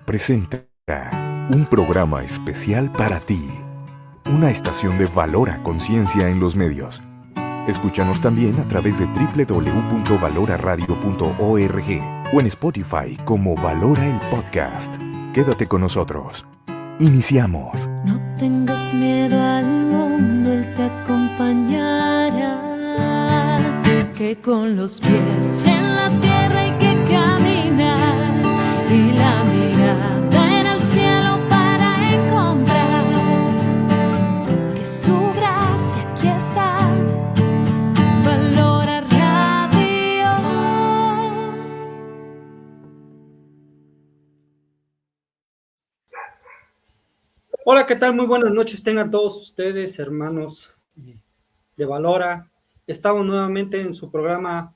presenta un programa especial para ti, una estación de Valora Conciencia en los medios. Escúchanos también a través de www.valoraradio.org o en Spotify como Valora el Podcast. Quédate con nosotros. Iniciamos. No tengas miedo al mundo, Él te acompañará. Que con los pies en la tierra hay que caminar y la mirada en el cielo para encontrar que su gracia aquí está. Valora Radio. Hola, ¿qué tal? Muy buenas noches tengan todos ustedes, hermanos de Valora. Estamos nuevamente en su programa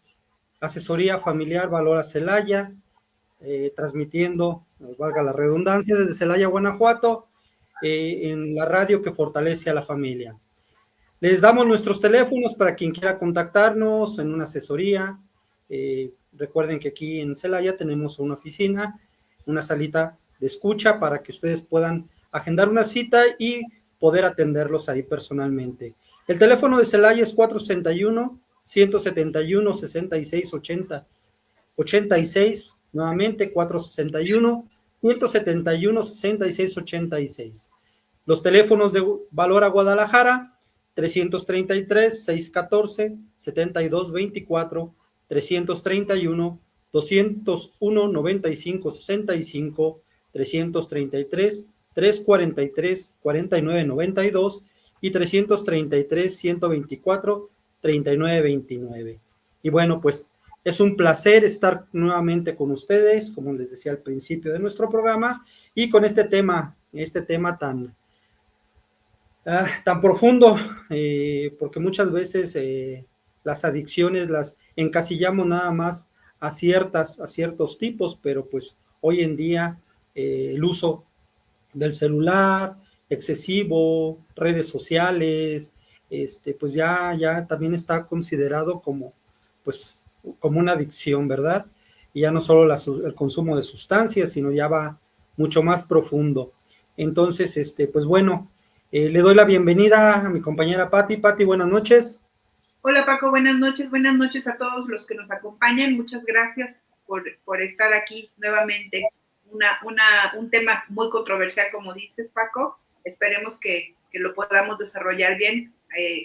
Asesoría Familiar Valora Celaya, transmitiendo, valga la redundancia, desde Celaya, Guanajuato, en la radio que fortalece a la familia. Les damos nuestros teléfonos para quien quiera contactarnos en una asesoría. Recuerden que aquí en Celaya tenemos una oficina, una salita de escucha para que ustedes puedan agendar una cita y poder atenderlos ahí personalmente. El teléfono de Celaya es 461-171-6686, nuevamente 461-171-6686. Los teléfonos de Valora Guadalajara, 333-614-7224, 331-201-9565, 333-343-4992 y 333-124-3929. Y bueno, pues es un placer estar nuevamente con ustedes, como les decía al principio de nuestro programa, y con este tema tan profundo, porque muchas veces las adicciones las encasillamos nada más a ciertos tipos, pero pues hoy en día el uso del celular excesivo, redes sociales, pues ya también está considerado como una adicción, ¿verdad? Y ya no solo el consumo de sustancias, sino ya va mucho más profundo. Entonces, pues bueno, le doy la bienvenida a mi compañera Patti. Patti, buenas noches. Hola Paco, buenas noches a todos los que nos acompañan. Muchas gracias por estar aquí nuevamente. Un tema muy controversial, como dices, Paco. Esperemos que lo podamos desarrollar bien.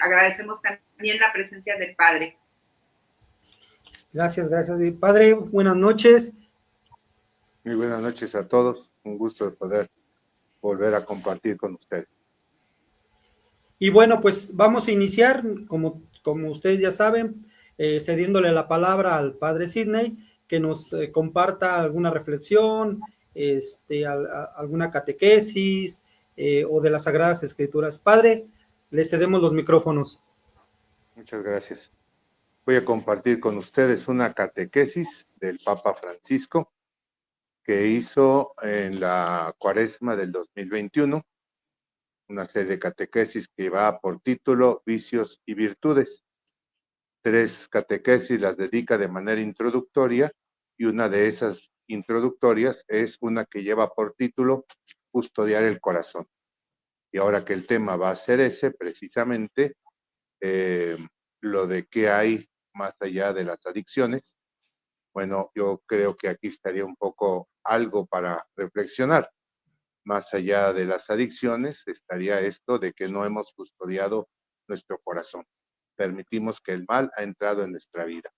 Agradecemos también la presencia del Padre. Gracias, Padre. Buenas noches. Muy buenas noches a todos. Un gusto de poder volver a compartir con ustedes. Y bueno, pues vamos a iniciar, como ustedes ya saben, cediéndole la palabra al Padre Sidney, que nos comparta alguna reflexión, alguna catequesis o de las Sagradas Escrituras. Padre, le cedemos los micrófonos. Muchas gracias. Voy a compartir con ustedes una catequesis del Papa Francisco que hizo en la Cuaresma del 2021, una serie de catequesis que va por título Vicios y Virtudes. 3 catequesis las dedica de manera introductoria y una de esas introductorias es una que lleva por título Custodiar el Corazón. Y ahora que el tema va a ser ese, precisamente, lo de qué hay más allá de las adicciones, bueno, yo creo que aquí estaría un poco algo para reflexionar. Más allá de las adicciones, estaría esto de que no hemos custodiado nuestro corazón. Permitimos que el mal ha entrado en nuestra vida.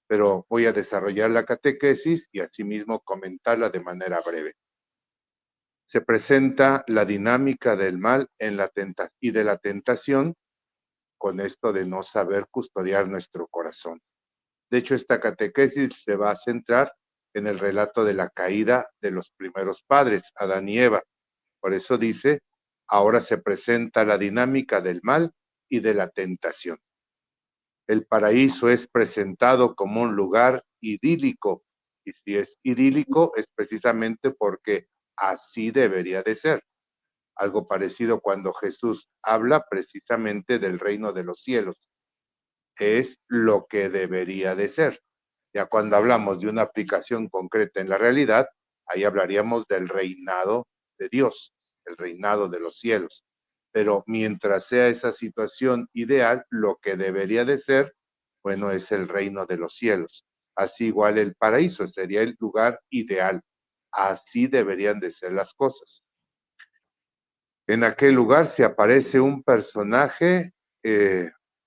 Pero voy a desarrollar la catequesis y asimismo comentarla de manera breve. Se presenta la dinámica del mal y de la tentación con esto de no saber custodiar nuestro corazón. De hecho, esta catequesis se va a centrar en el relato de la caída de los primeros padres, Adán y Eva. Por eso dice, ahora se presenta la dinámica del mal y de la tentación. El paraíso es presentado como un lugar idílico, y si es idílico es precisamente porque así debería de ser. Algo parecido cuando Jesús habla precisamente del reino de los cielos. Es lo que debería de ser. Ya cuando hablamos de una aplicación concreta en la realidad, Ahí hablaríamos del reinado de Dios, el reinado de los cielos. Pero mientras sea esa situación ideal, lo que debería de ser, bueno, es el reino de los cielos. Así igual el paraíso sería el lugar ideal. Así deberían de ser las cosas. En aquel lugar se aparece un personaje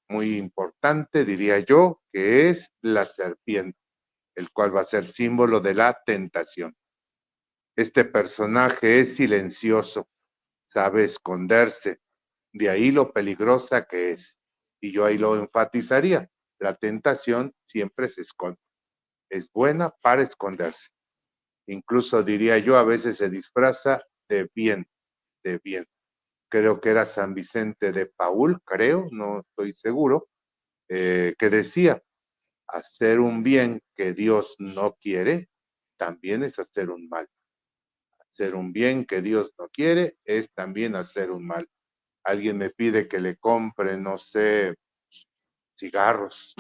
muy importante, diría yo, que es la serpiente, el cual va a ser símbolo de la tentación. Este personaje es silencioso, sabe esconderse, de ahí lo peligrosa que es. Y yo ahí lo enfatizaría, la tentación siempre se esconde, es buena para esconderse. Incluso diría yo, a veces se disfraza de bien, de bien. Creo que era San Vicente de Paúl, creo, no estoy seguro, que decía, hacer un bien que Dios no quiere, también es hacer un mal. Hacer un bien que Dios no quiere es también hacer un mal. Alguien me pide que le compre, no sé, cigarros.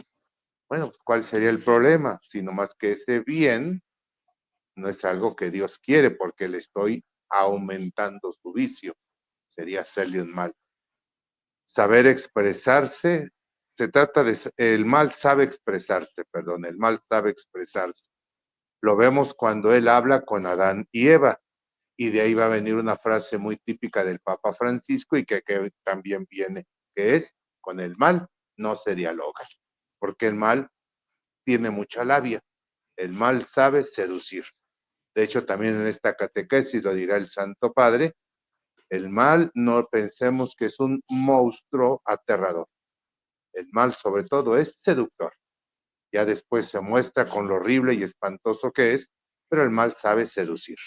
Bueno, pues, ¿cuál sería el problema? Sino más que ese bien no es algo que Dios quiere porque le estoy aumentando su vicio. Sería hacerle un mal. Saber expresarse, se trata de, el mal sabe expresarse, perdón, el mal sabe expresarse. Lo vemos cuando él habla con Adán y Eva, y de ahí va a venir una frase muy típica del Papa Francisco y que también viene, que es, con el mal no se dialoga, porque el mal tiene mucha labia, el mal sabe seducir. De hecho, también en esta catequesis lo dirá el Santo Padre, el mal no pensemos que es un monstruo aterrador. El mal sobre todo es seductor. Ya después se muestra con lo horrible y espantoso que es, pero el mal sabe seducir.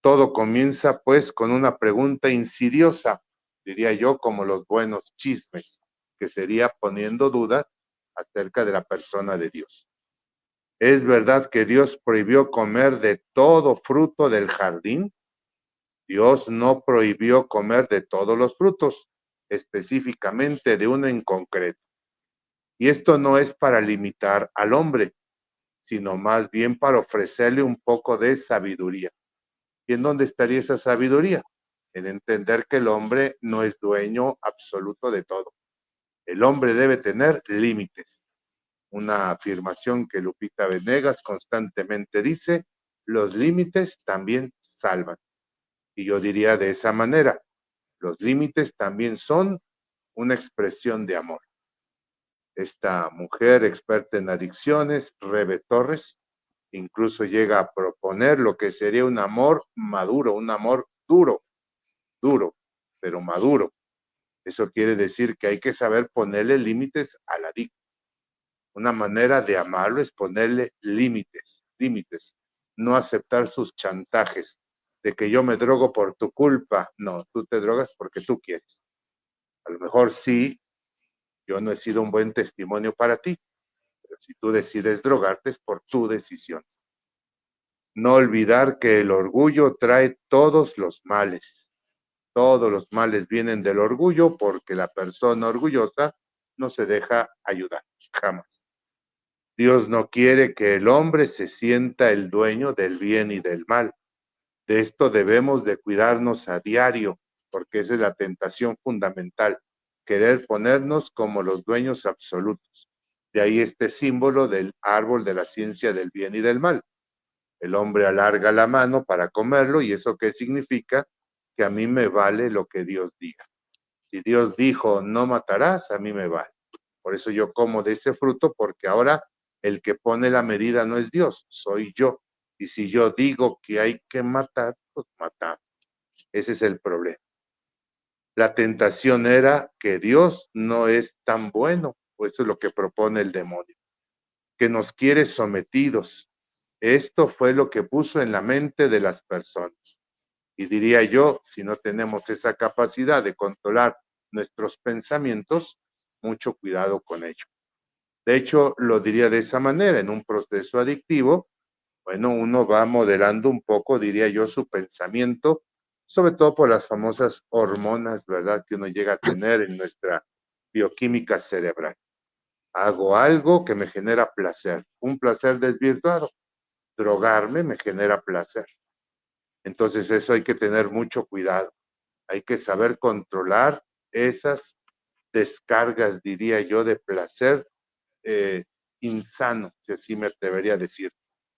Todo comienza pues con una pregunta insidiosa, diría yo, como los buenos chismes, que sería poniendo dudas acerca de la persona de Dios. ¿Es verdad que Dios prohibió comer de todo fruto del jardín? Dios no prohibió comer de todos los frutos, específicamente de uno en concreto. Y esto no es para limitar al hombre, sino más bien para ofrecerle un poco de sabiduría. ¿Y en dónde estaría esa sabiduría? En entender que el hombre no es dueño absoluto de todo. El hombre debe tener límites. Una afirmación que Lupita Venegas constantemente dice, los límites también salvan. Y yo diría de esa manera, los límites también son una expresión de amor. Esta mujer experta en adicciones, Rebe Torres, incluso llega a proponer lo que sería un amor maduro, un amor duro, pero maduro. Eso quiere decir que hay que saber ponerle límites al adicto. Una manera de amarlo es ponerle límites, no aceptar sus chantajes de que yo me drogo por tu culpa. No, tú te drogas porque tú quieres. A lo mejor sí, yo no he sido un buen testimonio para ti, pero si tú decides drogarte es por tu decisión. No olvidar que el orgullo trae todos los males. Todos los males vienen del orgullo porque la persona orgullosa no se deja ayudar, jamás. Dios no quiere que el hombre se sienta el dueño del bien y del mal. De esto debemos de cuidarnos a diario, porque esa es la tentación fundamental, querer ponernos como los dueños absolutos. De ahí este símbolo del árbol de la ciencia del bien y del mal. El hombre alarga la mano para comerlo, ¿y eso qué significa? Que a mí me vale lo que Dios diga. Si Dios dijo no matarás, a mí me vale. Por eso yo como de ese fruto, porque ahora el que pone la medida no es Dios, soy yo. Y si yo digo que hay que matar, pues matamos. Ese es el problema. La tentación era que Dios no es tan bueno, pues eso es lo que propone el demonio, que nos quiere sometidos. Esto fue lo que puso en la mente de las personas. Y diría yo, si no tenemos esa capacidad de controlar nuestros pensamientos, mucho cuidado con ello. De hecho, lo diría de esa manera, en un proceso adictivo, bueno, uno va modelando un poco, diría yo, su pensamiento, sobre todo por las famosas hormonas, ¿verdad?, que uno llega a tener en nuestra bioquímica cerebral. Hago algo que me genera placer, un placer desvirtuado. drogarme me genera placer. Entonces eso hay que tener mucho cuidado. Hay que saber controlar esas descargas, diría yo, de placer insano, si así me atrevería a decir.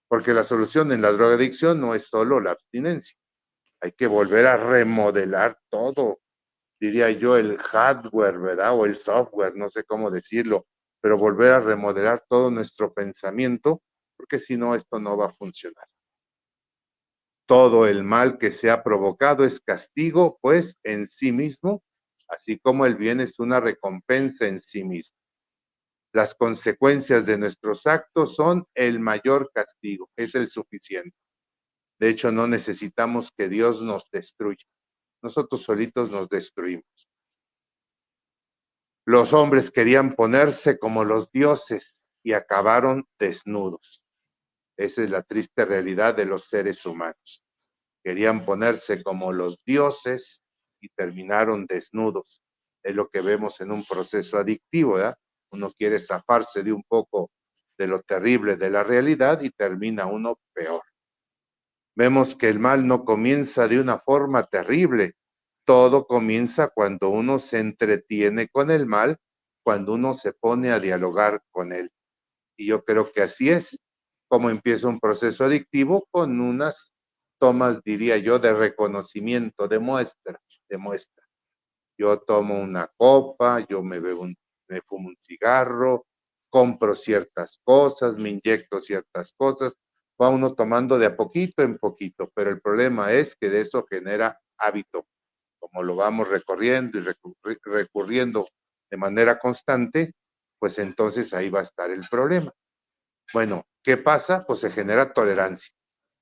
Porque la solución en la drogadicción no es solo la abstinencia. Hay que volver a remodelar todo, diría yo, el hardware, ¿verdad? O el software, no sé cómo decirlo, pero volver a remodelar todo nuestro pensamiento, porque si no, esto no va a funcionar. Todo el mal que se ha provocado es castigo, pues, en sí mismo, así como el bien es una recompensa en sí mismo. Las consecuencias de nuestros actos son el mayor castigo, es el suficiente. De hecho, no necesitamos que Dios nos destruya. Nosotros solitos nos destruimos. Los hombres querían ponerse como los dioses y acabaron desnudos. Esa es la triste realidad de los seres humanos. Querían ponerse como los dioses y terminaron desnudos. Es lo que vemos en un proceso adictivo, ¿verdad? Uno quiere zafarse de un poco de lo terrible de la realidad y termina uno peor. Vemos que el mal no comienza de una forma terrible. Todo comienza cuando uno se entretiene con el mal, cuando uno se pone a dialogar con él. Y yo creo que así es como empieza un proceso adictivo con unas tomas, diría yo, de reconocimiento, de muestra, de muestra. Yo tomo una copa, me fumo un cigarro, compro ciertas cosas, me inyecto ciertas cosas, va uno tomando de a poquito en poquito, pero el problema es que de eso genera hábito. Como lo vamos recorriendo y recurriendo de manera constante, pues entonces ahí va a estar el problema. Bueno, ¿qué pasa? Pues se genera tolerancia.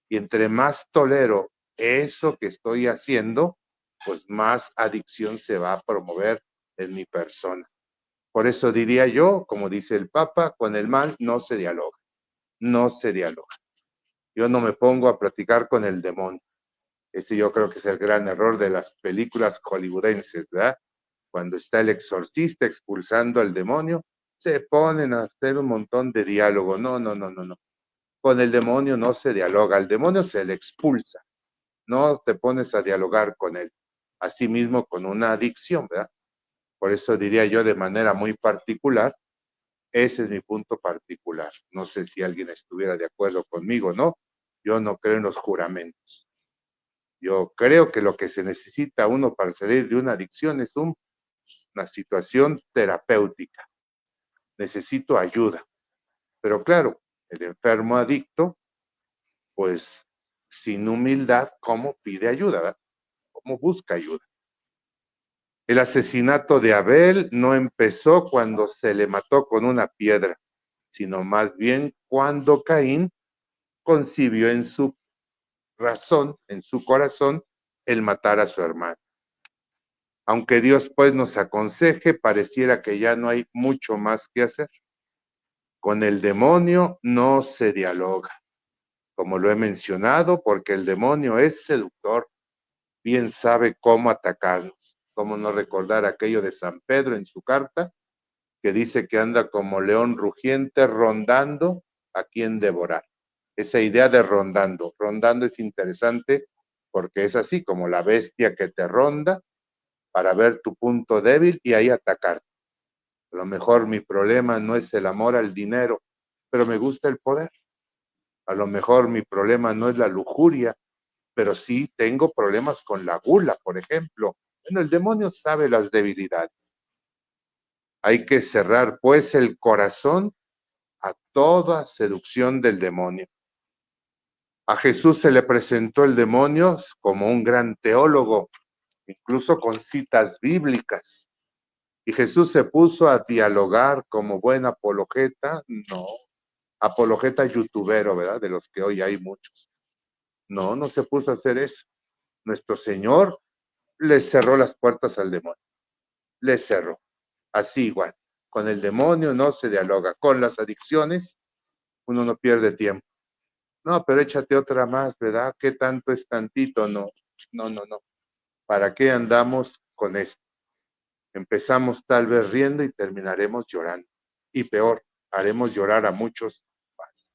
Y entre más tolero eso que estoy haciendo, pues más adicción se va a promover en mi persona. Por eso diría yo, como dice el Papa, con el mal no se dialoga, no se dialoga. Yo no me pongo a platicar con el demonio. Este yo creo que es el gran error de las películas hollywoodenses, ¿verdad? Cuando está el exorcista expulsando al demonio, se ponen a hacer un montón de diálogo. No, no, no, no, no. Con el demonio no se dialoga, al demonio se le expulsa, no te pones a dialogar con él. Asimismo con una adicción, ¿verdad? Por eso diría yo de manera muy particular, ese es mi punto particular. No sé si alguien estuviera de acuerdo conmigo, ¿no? Yo no creo en los juramentos. Yo creo que lo que se necesita uno para salir de una adicción es una situación terapéutica. Necesito ayuda. Pero claro, el enfermo adicto, pues sin humildad, ¿cómo pide ayuda? ¿Verdad? ¿Cómo busca ayuda? El asesinato de Abel no empezó cuando se le mató con una piedra, sino más bien cuando Caín concibió en su razón, en su corazón, el matar a su hermano. Aunque Dios pues nos aconseje, pareciera que ya no hay mucho más que hacer. Con el demonio no se dialoga, como lo he mencionado, porque el demonio es seductor, bien sabe cómo atacarnos. Cómo no recordar aquello de San Pedro en su carta, que dice que anda como león rugiente rondando a quien devorar. Esa idea de rondando. Rondando es interesante porque es así como la bestia que te ronda para ver tu punto débil y ahí atacar. A lo mejor mi problema no es el amor al dinero, pero me gusta el poder. A lo mejor mi problema no es la lujuria, pero sí tengo problemas con la gula, por ejemplo. Bueno, el demonio sabe las debilidades. Hay que cerrar, pues, el corazón a toda seducción del demonio. A Jesús se le presentó el demonio como un gran teólogo, incluso con citas bíblicas. Y Jesús se puso a dialogar como buen apologeta, no, apologeta youtubero, ¿verdad? De los que hoy hay muchos. No, no se puso a hacer eso. Nuestro Señor le cerró las puertas al demonio. Le cerró. Así igual. Con el demonio no se dialoga. Con las adicciones uno no pierde tiempo. No, pero échate otra más, ¿verdad? ¿Qué tanto es tantito? No, no, no, no. ¿Para qué andamos con esto? Empezamos tal vez riendo y terminaremos llorando. Y peor, haremos llorar a muchos más.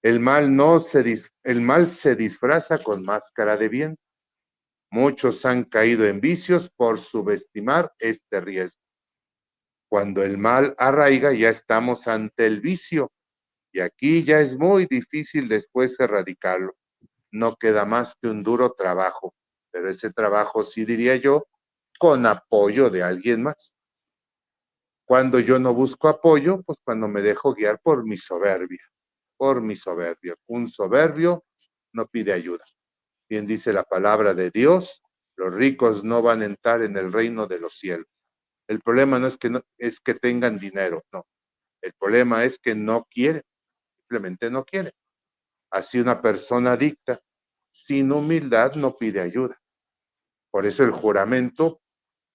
El mal se disfraza con máscara de bien. Muchos han caído en vicios por subestimar este riesgo. Cuando el mal arraiga, ya estamos ante el vicio, y aquí ya es muy difícil después erradicarlo. No queda más que un duro trabajo, pero ese trabajo, sí diría yo, con apoyo de alguien más. Cuando yo no busco apoyo, pues cuando me dejo guiar por mi soberbia, por mi soberbia. Un soberbio no pide ayuda. Bien dice la palabra de Dios, los ricos no van a entrar en el reino de los cielos. El problema no es que tengan dinero, no. El problema es que no quieren, simplemente no quieren. Así una persona adicta, sin humildad, no pide ayuda. Por eso el juramento,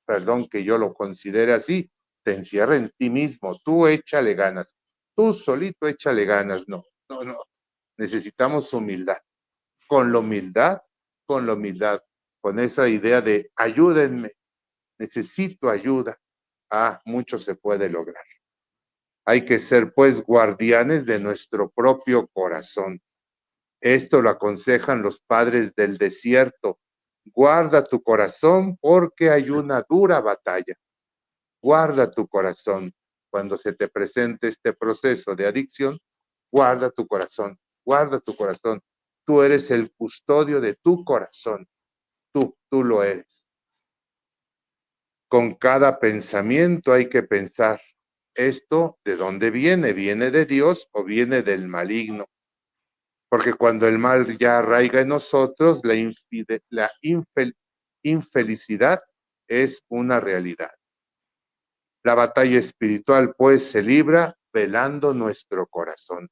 perdón que yo lo considere así, te encierra en ti mismo. Tú échale ganas. Tú solito échale ganas. No. Necesitamos humildad. Con la humildad, con esa idea de ayúdenme, necesito ayuda. Mucho se puede lograr. Hay que ser, pues, guardianes de nuestro propio corazón. Esto lo aconsejan los padres del desierto. Guarda tu corazón porque hay una dura batalla. Guarda tu corazón. Cuando se te presente este proceso de adicción, guarda tu corazón, guarda tu corazón. Tú eres el custodio de tu corazón. Tú lo eres. Con cada pensamiento hay que pensar, ¿esto de dónde viene? ¿Viene de Dios o viene del maligno? Porque cuando el mal ya arraiga en nosotros, la infelicidad es una realidad. La batalla espiritual, pues, se libra velando nuestro corazón.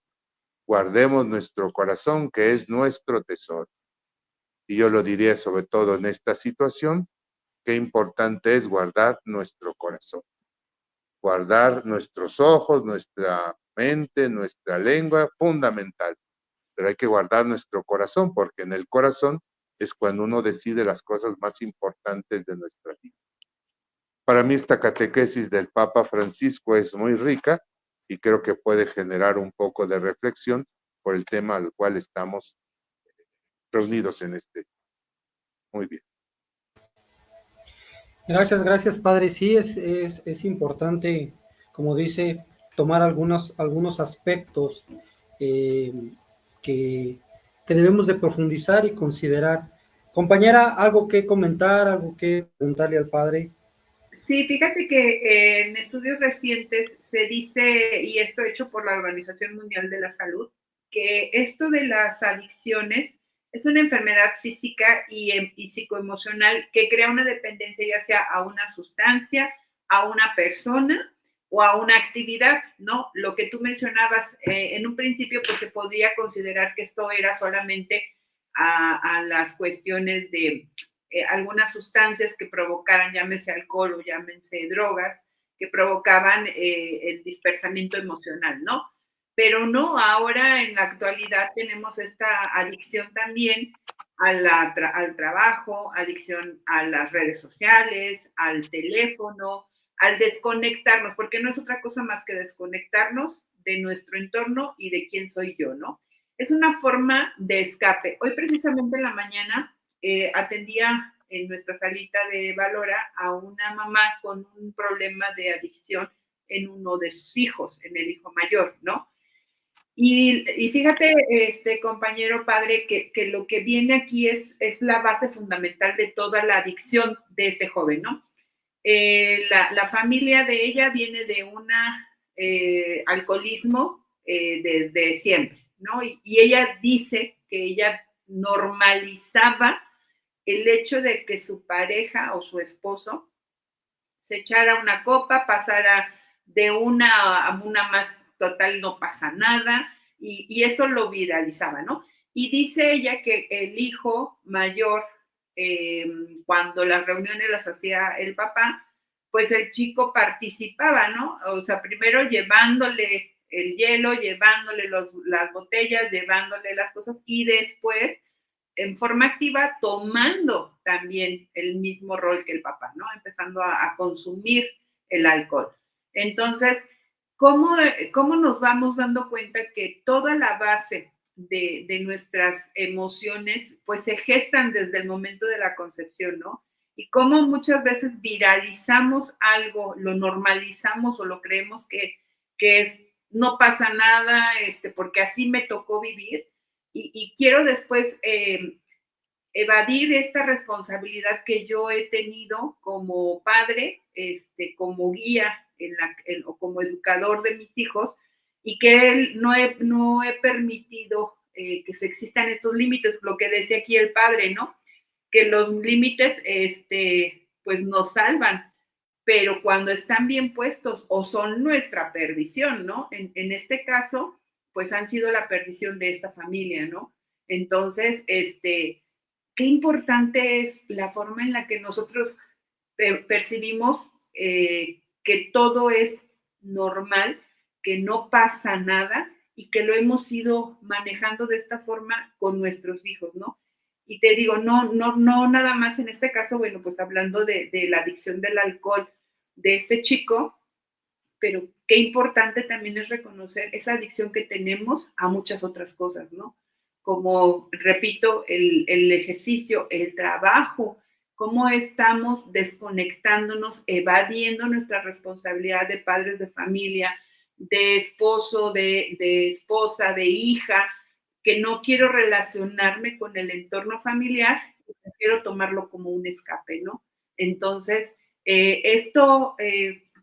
Guardemos nuestro corazón, que es nuestro tesoro. Y yo lo diría sobre todo en esta situación, qué importante es guardar nuestro corazón. Guardar nuestros ojos, nuestra mente, nuestra lengua, fundamental. Pero hay que guardar nuestro corazón, porque en el corazón es cuando uno decide las cosas más importantes de nuestra vida. Para mí esta catequesis del Papa Francisco es muy rica y creo que puede generar un poco de reflexión por el tema al cual estamos reunidos en este. Muy bien. Gracias, padre. Sí, es importante, como dice, tomar algunos aspectos eh, que, que debemos de profundizar y considerar. Compañera, ¿algo que comentar, algo que preguntarle al padre? Sí, fíjate que en estudios recientes se dice, y esto hecho por la Organización Mundial de la Salud, que esto de las adicciones es una enfermedad física y psicoemocional que crea una dependencia ya sea a una sustancia, a una persona o a una actividad, ¿no? Lo que tú mencionabas en un principio, pues se podría considerar que esto era solamente a las cuestiones de algunas sustancias que provocaran, llámese alcohol o llámese drogas, que provocaban el dispersamiento emocional, ¿no? Pero no, ahora en la actualidad tenemos esta adicción también al trabajo, adicción a las redes sociales, al teléfono, al desconectarnos, porque no es otra cosa más que desconectarnos de nuestro entorno y de quién soy yo, ¿no? Es una forma de escape. Hoy precisamente en la mañana atendía en nuestra salita de Valora a una mamá con un problema de adicción en uno de sus hijos, en el hijo mayor, ¿no? Y fíjate, compañero padre, que lo que viene aquí es la base fundamental de toda la adicción de este joven, ¿no? La familia de ella viene de un alcoholismo desde siempre, ¿no? Y ella dice que ella normalizaba el hecho de que su pareja o su esposo se echara una copa, pasara de una a una más total, no pasa nada, y eso lo viralizaba, ¿no? Y dice ella que el hijo mayor, cuando las reuniones las hacía el papá, pues el chico participaba, ¿no? O sea, primero llevándole el hielo, llevándole las botellas, llevándole las cosas, y después en forma activa tomando también el mismo rol que el papá, ¿no? Empezando a consumir el alcohol. Entonces, ¿cómo nos vamos dando cuenta que toda la base de nuestras emociones, pues se gestan desde el momento de la concepción, ¿no? Y cómo muchas veces viralizamos algo, lo normalizamos o lo creemos que es, no pasa nada, porque así me tocó vivir, y quiero después evadir esta responsabilidad que yo he tenido como padre, como guía o como educador de mis hijos, y que no he permitido que se existan estos límites, lo que decía aquí el padre, ¿no? Que los límites, pues nos salvan, pero cuando están bien puestos o son nuestra perdición, ¿no? En este caso, pues han sido la perdición de esta familia, ¿no? Entonces, qué importante es la forma en la que nosotros percibimos que todo es normal, que no pasa nada y que lo hemos ido manejando de esta forma con nuestros hijos, ¿no? Y te digo, no nada más en este caso, bueno, pues hablando de la adicción del alcohol de este chico, pero qué importante también es reconocer esa adicción que tenemos a muchas otras cosas, ¿no? Como, repito, el ejercicio, el trabajo, cómo estamos desconectándonos, evadiendo nuestra responsabilidad de padres de familia, de esposo, de esposa, de hija, que no quiero relacionarme con el entorno familiar, quiero tomarlo como un escape, ¿no? Entonces,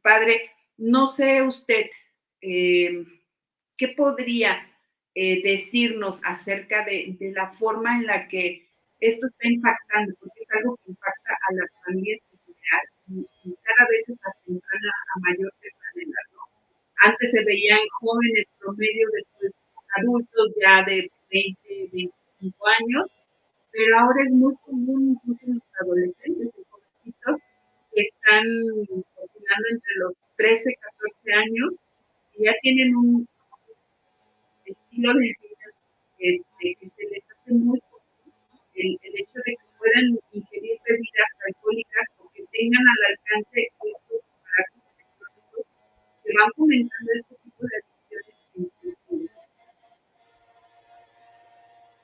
padre, no sé usted, ¿qué podría decirnos acerca de la forma en la que esto está impactando? Porque es algo que impacta a las familias en general y cada vez se acentúa a mayor manera, ¿no? Antes se veían jóvenes promedio, después adultos ya de 20, 25 años, pero ahora es muy común incluso en los adolescentes y jovencitos que están oscilando entre los 13, 14 años y ya tienen un estilo de vida que se les hace muy común el hecho de que puedan ingerir bebidas alcohólicas o que tengan al alcance estos aparatos electrónicos que van fomentando este tipo de adicciones.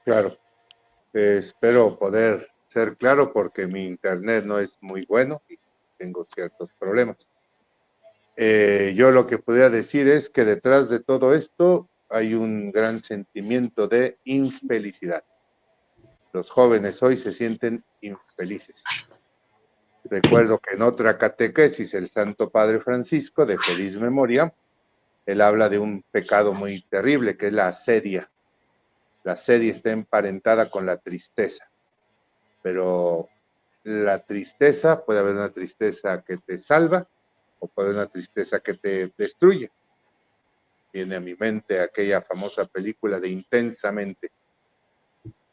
Claro, espero poder ser claro porque mi internet no es muy bueno y tengo ciertos problemas. Yo lo que podría decir es que detrás de todo esto hay un gran sentimiento de infelicidad. Los jóvenes hoy se sienten infelices. Recuerdo que en otra catequesis, el Santo Padre Francisco, de feliz memoria, él habla de un pecado muy terrible, que es la asedia. La asedia está emparentada con la tristeza, pero la tristeza, puede haber una tristeza que te salva o puede haber una tristeza que te destruye. Viene a mi mente aquella famosa película de Intensamente.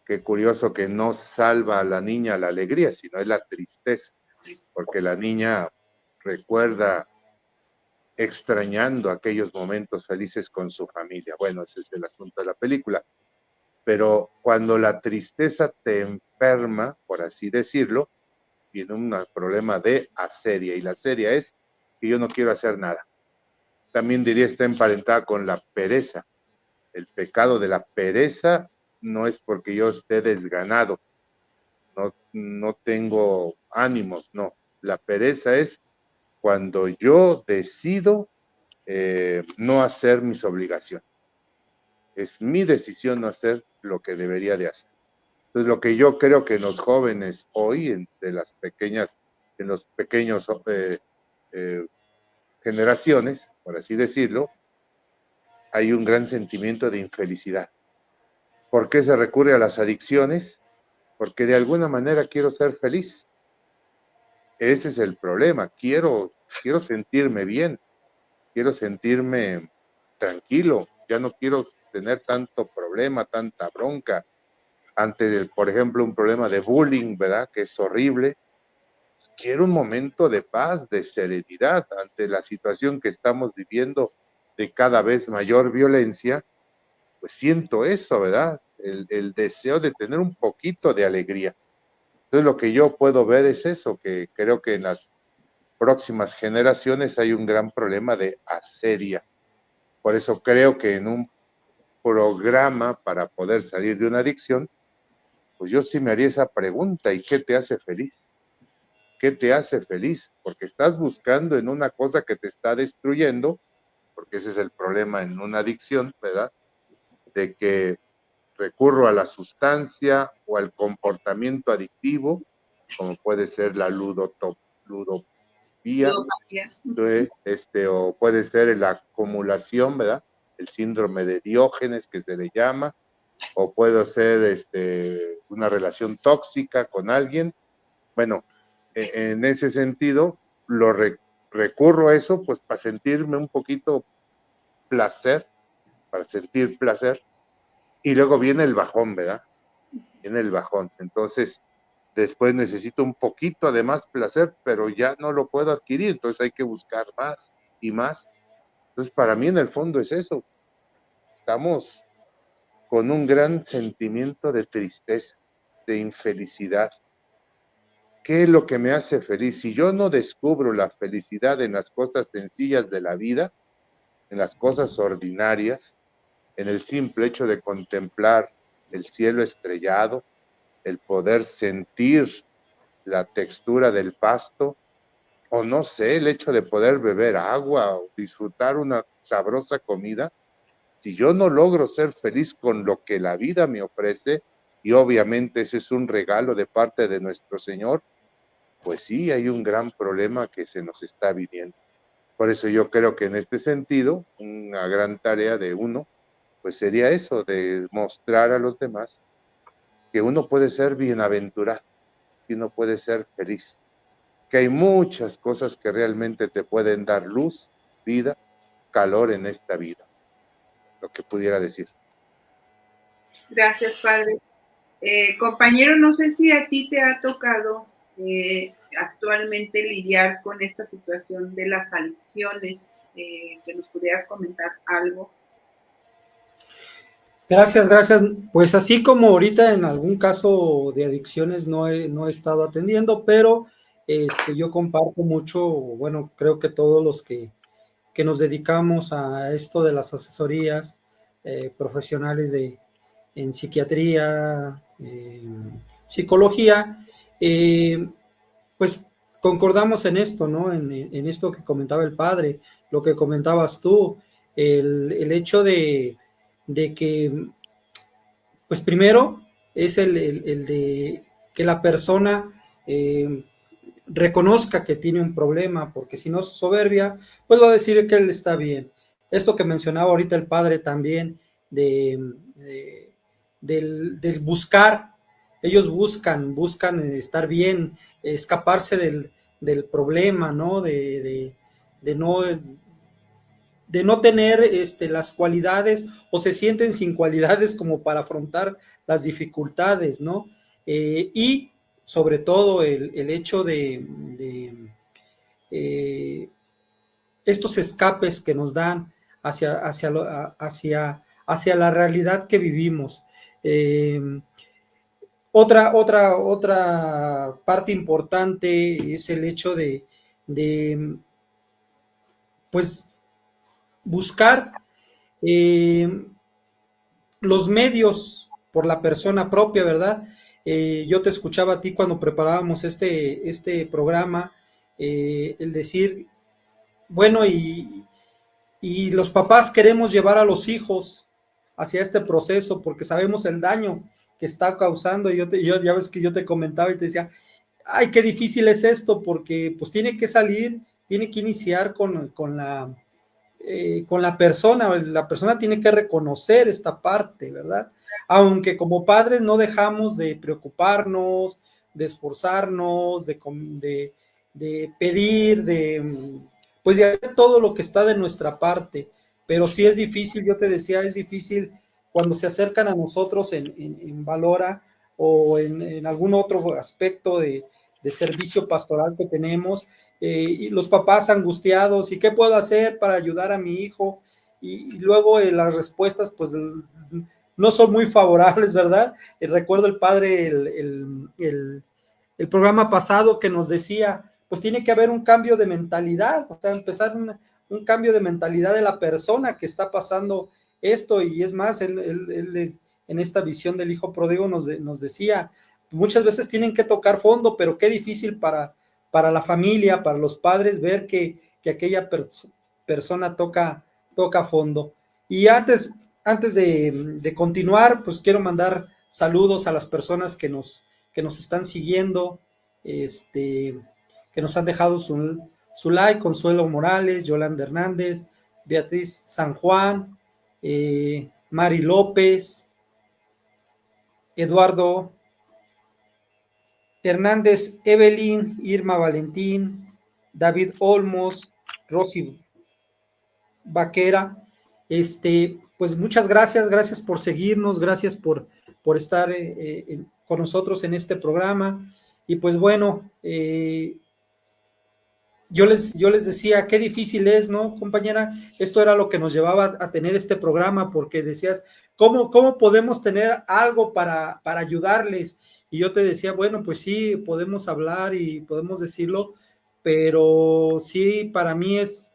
Qué curioso que no salva a la niña la alegría, sino es la tristeza, porque la niña recuerda extrañando aquellos momentos felices con su familia. Bueno, ese es el asunto de la película. Pero cuando la tristeza te enferma, por así decirlo, viene un problema de asedia, y la asedia es que yo no quiero hacer nada. También diría está emparentada con la pereza. El pecado de la pereza no es porque yo esté desganado, no tengo ánimos, no. La pereza es cuando yo decido no hacer mis obligaciones. Es mi decisión no hacer lo que debería de hacer. Entonces, lo que yo creo que en los jóvenes hoy, en los pequeños generaciones, por así decirlo, hay un gran sentimiento de infelicidad. ¿Por qué se recurre a las adicciones? Porque de alguna manera quiero ser feliz. Ese es el problema. Quiero sentirme bien, quiero sentirme tranquilo, ya no quiero tener tanto problema, tanta bronca. Ante, por ejemplo, un problema de bullying, ¿verdad? Que es horrible. Quiero un momento de paz, de serenidad ante la situación que estamos viviendo de cada vez mayor violencia. Pues siento eso, ¿verdad? El deseo de tener un poquito de alegría. Entonces lo que yo puedo ver es eso, que creo que en las próximas generaciones hay un gran problema de asedia. Por eso creo que en un programa para poder salir de una adicción, pues yo sí me haría esa pregunta: ¿y qué te hace feliz? ¿Qué te hace feliz? Porque estás buscando en una cosa que te está destruyendo, porque ese es el problema en una adicción, ¿verdad? De que recurro a la sustancia o al comportamiento adictivo, como puede ser la ludopatía, o puede ser la acumulación, ¿verdad? El síndrome de Diógenes, que se le llama, o puede ser una relación tóxica con alguien. Bueno, en ese sentido, recurro a eso pues para sentirme un poquito placer, para sentir placer, y luego viene el bajón, ¿verdad? Viene el bajón. Entonces, después necesito un poquito de más placer, pero ya no lo puedo adquirir, entonces hay que buscar más y más. Entonces, para mí en el fondo es eso. Estamos con un gran sentimiento de tristeza, de infelicidad. ¿Qué es lo que me hace feliz? Si yo no descubro la felicidad en las cosas sencillas de la vida, en las cosas ordinarias, en el simple hecho de contemplar el cielo estrellado, el poder sentir la textura del pasto, o no sé, el hecho de poder beber agua o disfrutar una sabrosa comida, si yo no logro ser feliz con lo que la vida me ofrece, y obviamente ese es un regalo de parte de nuestro Señor, pues sí, hay un gran problema que se nos está viniendo. Por eso yo creo que en este sentido, una gran tarea de uno, pues sería eso, de mostrar a los demás que uno puede ser bienaventurado, que uno puede ser feliz, que hay muchas cosas que realmente te pueden dar luz, vida, calor en esta vida, lo que pudiera decir. Gracias, padre. Compañero, no sé si a ti te ha tocado actualmente lidiar con esta situación de las adicciones, que nos pudieras comentar algo. Gracias. Pues así como ahorita en algún caso de adicciones no he estado atendiendo, pero yo comparto mucho, bueno, creo que todos los que nos dedicamos a esto de las asesorías profesionales en psiquiatría, psicología, pues concordamos en esto, ¿no? En esto que comentaba el padre, lo que comentabas tú, el hecho de que, pues primero, es el de que la persona reconozca que tiene un problema, porque si no es soberbia, pues va a decir que él está bien. Esto que mencionaba ahorita el padre también, del buscar, ellos buscan estar bien, escaparse del problema, ¿no? De no tener las cualidades, o se sienten sin cualidades como para afrontar las dificultades, ¿no? Y sobre todo el hecho de estos escapes que nos dan hacia la realidad que vivimos. Otra parte importante es el hecho de pues buscar los medios por la persona propia, ¿verdad? Yo te escuchaba a ti cuando preparábamos este programa, el decir, bueno, y los papás queremos llevar a los hijos hacia este proceso porque sabemos el daño que está causando. Yo ya ves que yo te comentaba y te decía, ay, qué difícil es esto, porque pues tiene que salir, tiene que iniciar con la persona. La persona tiene que reconocer esta parte, ¿verdad? Aunque como padres no dejamos de preocuparnos, de esforzarnos, de pedir, pues de hacer todo lo que está de nuestra parte, pero sí es difícil. Yo te decía, es difícil cuando se acercan a nosotros en Valora o en algún otro aspecto de servicio pastoral que tenemos, y los papás angustiados, ¿y qué puedo hacer para ayudar a mi hijo? Y luego las respuestas pues no son muy favorables, ¿verdad? Recuerdo el padre el programa pasado que nos decía, pues tiene que haber un cambio de mentalidad, o sea, empezar un cambio de mentalidad de la persona que está pasando esto, y es más, él en esta visión del hijo pródigo nos decía, muchas veces tienen que tocar fondo, pero qué difícil para la familia, para los padres, ver que aquella persona toca fondo. Y antes de continuar, pues quiero mandar saludos a las personas que nos están siguiendo, que nos han dejado su like: Consuelo Morales, Yolanda Hernández, Beatriz San Juan, Mari López, Eduardo Hernández, Evelyn, Irma Valentín, David Olmos, Rosy Vaquera. Pues muchas gracias por seguirnos, gracias por estar con nosotros en este programa. Y pues bueno, yo les decía, qué difícil es, ¿no, compañera? Esto era lo que nos llevaba a tener este programa, porque decías, ¿cómo podemos tener algo para ayudarles? Y yo te decía, bueno, pues sí, podemos hablar y podemos decirlo, pero sí, para mí es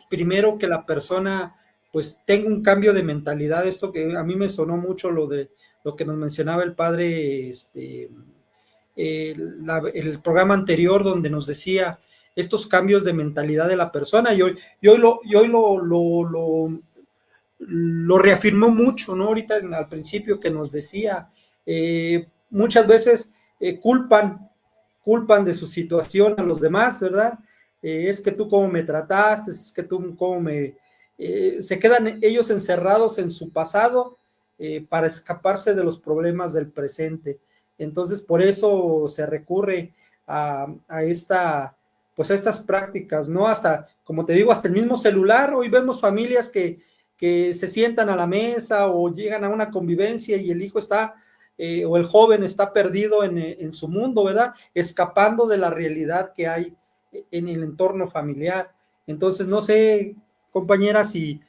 primero que la persona pues tenga un cambio de mentalidad. Esto que a mí me sonó mucho lo que nos mencionaba el padre, el programa anterior, donde nos decía estos cambios de mentalidad de la persona, y hoy lo reafirmó mucho, ¿no? Ahorita al principio que nos decía, muchas veces culpan de su situación a los demás, ¿verdad? Es que tú cómo me trataste, es que tú cómo me... se quedan ellos encerrados en su pasado para escaparse de los problemas del presente. Entonces, por eso se recurre a pues a estas prácticas, ¿no? Hasta, como te digo, hasta el mismo celular. Hoy vemos familias que se sientan a la mesa o llegan a una convivencia y el hijo está, o el joven está perdido en su mundo, ¿verdad? Escapando de la realidad que hay en el entorno familiar. Entonces, no sé, compañera, si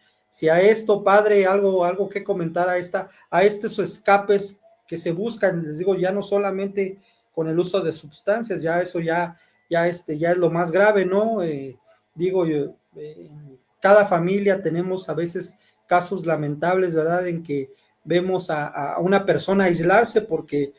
a esto, padre, algo que comentar a estos escapes que se buscan, les digo, ya no solamente con el uso de sustancias, ya eso ya es lo más grave, ¿no? Digo, cada familia tenemos a veces casos lamentables, ¿verdad? En que vemos a una persona aislarse porque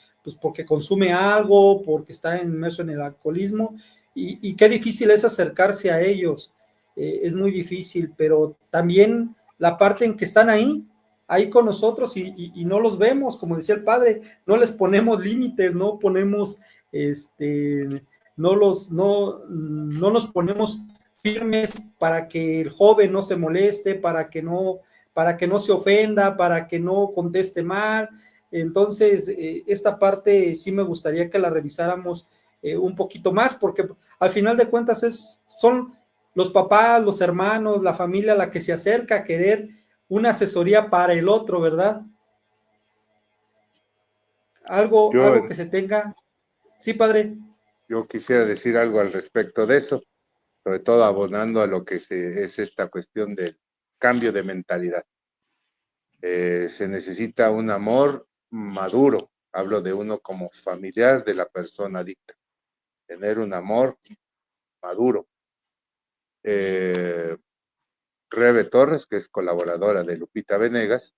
consume algo, porque está inmerso en el alcoholismo, y qué difícil es acercarse a ellos. Es muy difícil, pero también la parte en que están ahí con nosotros y no los vemos, como decía el padre, no les ponemos límites, no ponemos, no nos ponemos firmes para que el joven no se moleste, para que no se ofenda, para que no conteste mal. Entonces, esta parte sí me gustaría que la revisáramos un poquito más, porque al final de cuentas son los papás, los hermanos, la familia la que se acerca a querer una asesoría para el otro, ¿verdad? Algo que se tenga. Sí, padre. Yo quisiera decir algo al respecto de eso, sobre todo abonando a lo que es esta cuestión del cambio de mentalidad. Se necesita un amor maduro, hablo de uno como familiar de la persona adicta, tener un amor maduro. Rebe Torres, que es colaboradora de Lupita Venegas,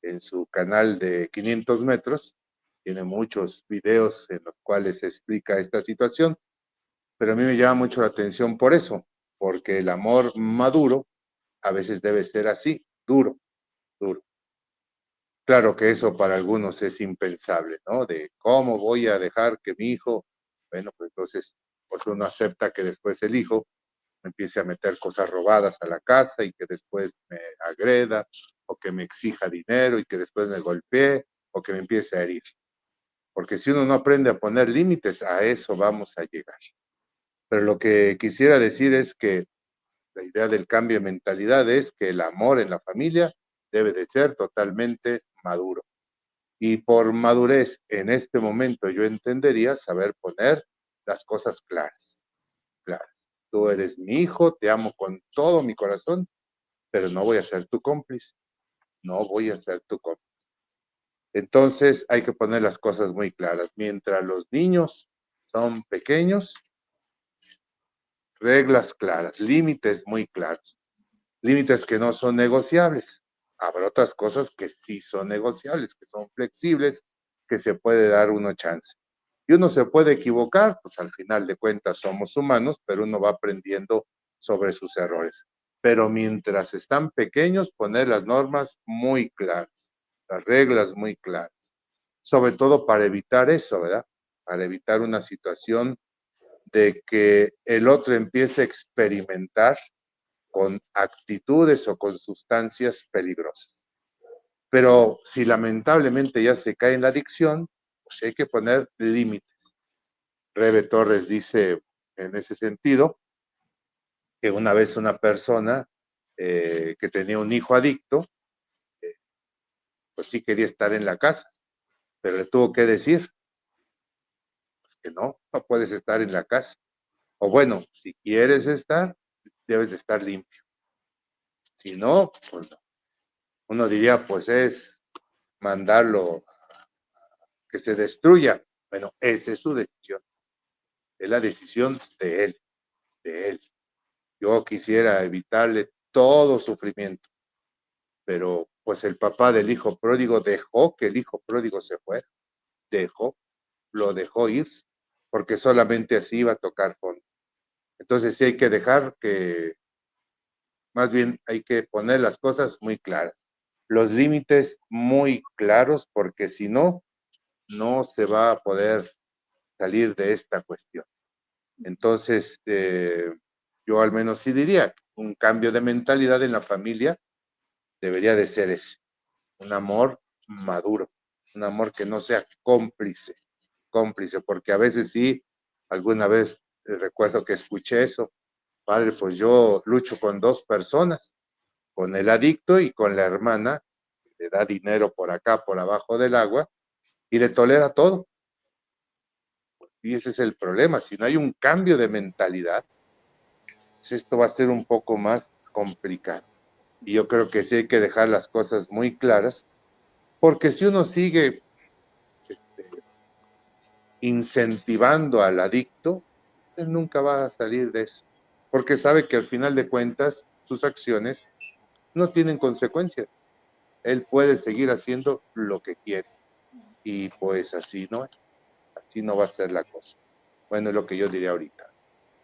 en su canal de 500 metros, tiene muchos videos en los cuales se explica esta situación, pero a mí me llama mucho la atención por eso, porque el amor maduro a veces debe ser así, duro, duro. Claro que eso para algunos es impensable, ¿no? De cómo voy a dejar que mi hijo, bueno, pues entonces pues uno acepta que después el hijo me empiece a meter cosas robadas a la casa y que después me agreda o que me exija dinero y que después me golpee o que me empiece a herir. Porque si uno no aprende a poner límites, a eso vamos a llegar. Pero lo que quisiera decir es que la idea del cambio de mentalidad es que el amor en la familia debe de ser totalmente maduro. Y por madurez, en este momento yo entendería saber poner las cosas claras, claras. Tú eres mi hijo, te amo con todo mi corazón, pero no voy a ser tu cómplice, no voy a ser tu cómplice. Entonces hay que poner las cosas muy claras. Mientras los niños son pequeños, reglas claras, límites muy claros, límites que no son negociables. Habrá otras cosas que sí son negociables, que son flexibles, que se puede dar uno chance. Y uno se puede equivocar, pues al final de cuentas somos humanos, pero uno va aprendiendo sobre sus errores. Pero mientras están pequeños, poner las normas muy claras, las reglas muy claras, sobre todo para evitar eso, ¿verdad? Para evitar una situación de que el otro empiece a experimentar con actitudes o con sustancias peligrosas. Pero si lamentablemente ya se cae en la adicción, pues hay que poner límites. Rebe Torres dice en ese sentido que una vez una persona que tenía un hijo adicto, pues sí quería estar en la casa, pero le tuvo que decir pues que no puedes estar en la casa. O bueno, si quieres estar, debes de estar limpio. Si no, pues no. Uno diría, pues es mandarlo que se destruya. Bueno, esa es su decisión. Es la decisión de él, de él. Yo quisiera evitarle todo sufrimiento, pero pues el papá del hijo pródigo dejó que el hijo pródigo se fuera, lo dejó irse, porque solamente así iba a tocar fondo. Entonces sí hay que dejar que, más bien hay que poner las cosas muy claras, los límites muy claros, porque si no, no se va a poder salir de esta cuestión. Entonces, yo al menos sí diría, un cambio de mentalidad en la familia debería de ser ese, un amor maduro, un amor que no sea cómplice, porque a veces sí, alguna vez recuerdo que escuché eso, padre, pues yo lucho con dos personas, con el adicto y con la hermana, que le da dinero por acá, por abajo del agua, y le tolera todo. Y ese es el problema, si no hay un cambio de mentalidad, pues esto va a ser un poco más complicado. Y yo creo que sí hay que dejar las cosas muy claras, porque si uno sigue incentivando al adicto, él nunca va a salir de eso, porque sabe que al final de cuentas sus acciones no tienen consecuencias. Él puede seguir haciendo lo que quiere y pues así no es, así no va a ser la cosa. Bueno, es lo que yo diría ahorita.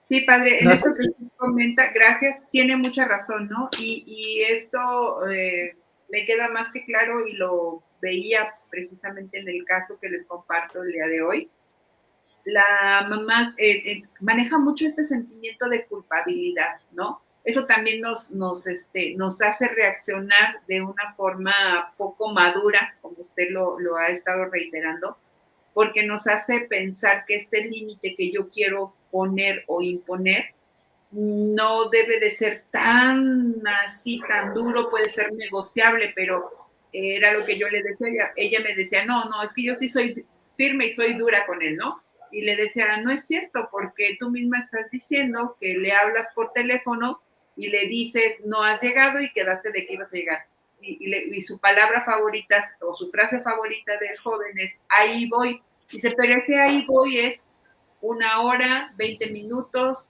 Sí, padre, en esto Gracias. que usted comenta, gracias, tiene mucha razón, ¿no? Y esto me queda más que claro y lo veía precisamente en el caso que les comparto el día de hoy. La mamá maneja mucho este sentimiento de culpabilidad, ¿no? Eso también nos hace reaccionar de una forma poco madura, como usted lo ha estado reiterando, porque nos hace pensar que este límite que yo quiero poner o imponer no debe de ser tan así, tan duro, puede ser negociable, pero era lo que yo le decía, ella me decía, no, es que yo sí soy firme y soy dura con él, ¿no? Y le decía, no es cierto, porque tú misma estás diciendo que le hablas por teléfono y le dices, no has llegado y quedaste de que ibas a llegar. Y su palabra favorita o su frase favorita del joven es, ahí voy. Dice, pero ese ahí voy es 1 hora, 20 minutos,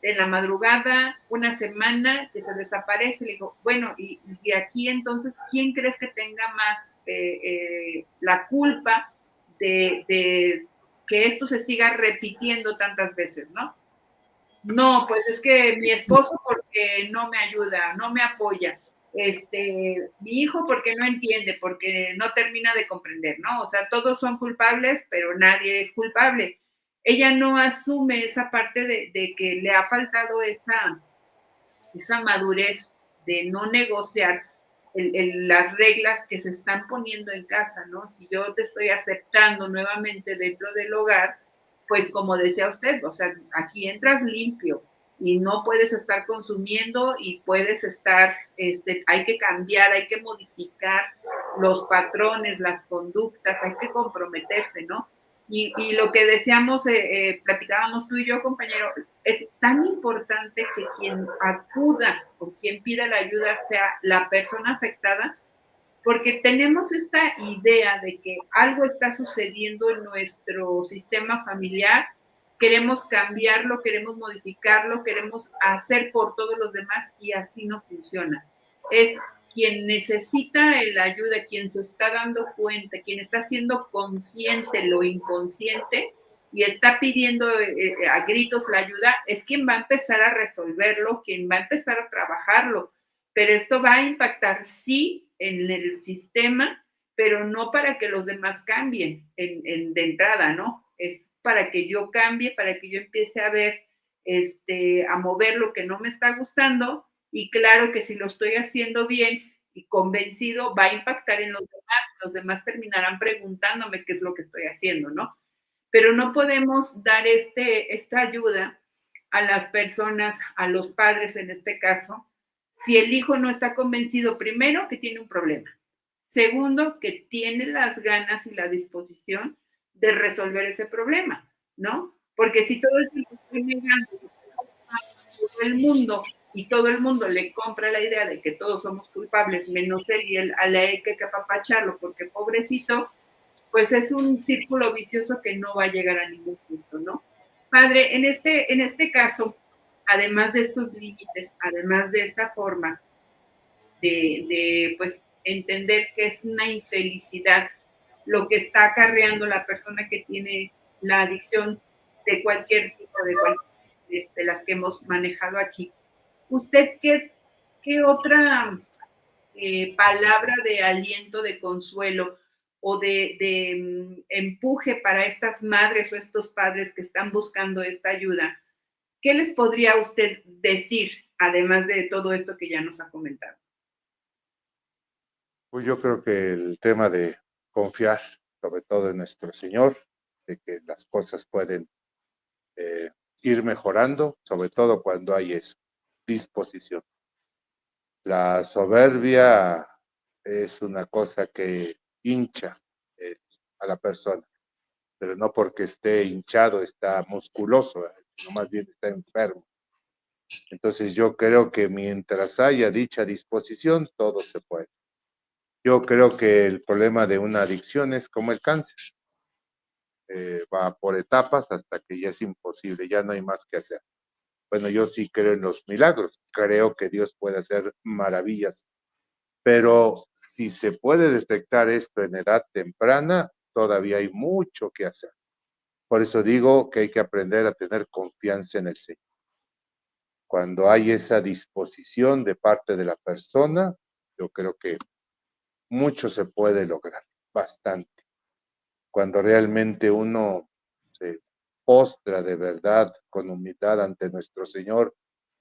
en la madrugada, una semana que se desaparece. Le digo, bueno, y aquí entonces, ¿quién crees que tenga más la culpa de que esto se siga repitiendo tantas veces, ¿no? No, pues es que mi esposo porque no me ayuda, no me apoya. Mi hijo porque no entiende, porque no termina de comprender, ¿no? O sea, todos son culpables, pero nadie es culpable. Ella no asume esa parte de que le ha faltado esa madurez de no negociar las reglas que se están poniendo en casa, ¿no? Si yo te estoy aceptando nuevamente dentro del hogar, pues como decía usted, o sea, aquí entras limpio y no puedes estar consumiendo y puedes estar, hay que cambiar, hay que modificar los patrones, las conductas, hay que comprometerse, ¿no? Y lo que decíamos, platicábamos tú y yo, compañero, es tan importante que quien acuda o quien pida la ayuda sea la persona afectada, porque tenemos esta idea de que algo está sucediendo en nuestro sistema familiar, queremos cambiarlo, queremos modificarlo, queremos hacer por todos los demás y así no funciona. Es quien necesita la ayuda, quien se está dando cuenta, quien está haciendo consciente lo inconsciente y está pidiendo a gritos la ayuda, es quien va a empezar a resolverlo, quien va a empezar a trabajarlo. Pero esto va a impactar, sí, en el sistema, pero no para que los demás cambien de entrada, ¿no? Es para que yo cambie, para que yo empiece a ver, a mover lo que no me está gustando. Y claro que si lo estoy haciendo bien y convencido, va a impactar en los demás terminarán preguntándome qué es lo que estoy haciendo, ¿no? Pero no podemos dar esta ayuda a las personas, a los padres en este caso, si el hijo no está convencido, primero, que tiene un problema. Segundo, que tiene las ganas y la disposición de resolver ese problema, ¿no? Porque si todo el tiempo estoy negando todo el mundo y todo el mundo le compra la idea de que todos somos culpables, menos él y él, a la hay que apapacharlo porque pobrecito, pues es un círculo vicioso que no va a llegar a ningún punto, ¿no? Padre, en este caso, además de estos límites, además de esta forma de pues entender que es una infelicidad lo que está acarreando la persona que tiene la adicción de cualquier tipo, de las que hemos manejado aquí. ¿Usted qué otra palabra de aliento, de consuelo o de empuje para estas madres o estos padres que están buscando esta ayuda? ¿Qué les podría usted decir, además de todo esto que ya nos ha comentado? Pues yo creo que el tema de confiar, sobre todo en nuestro Señor, de que las cosas pueden ir mejorando, sobre todo cuando hay eso, disposición. La soberbia es una cosa que hincha a la persona, pero no porque esté hinchado está musculoso, sino más bien está enfermo. Entonces yo creo que mientras haya dicha disposición, todo se puede. Yo creo que el problema de una adicción es como el cáncer. Va por etapas hasta que ya es imposible, ya no hay más que hacer. Bueno, yo sí creo en los milagros, creo que Dios puede hacer maravillas, pero si se puede detectar esto en edad temprana, todavía hay mucho que hacer. Por eso digo que hay que aprender a tener confianza en el Señor. Cuando hay esa disposición de parte de la persona, yo creo que mucho se puede lograr, bastante. Cuando realmente uno se postra de verdad con humildad ante nuestro Señor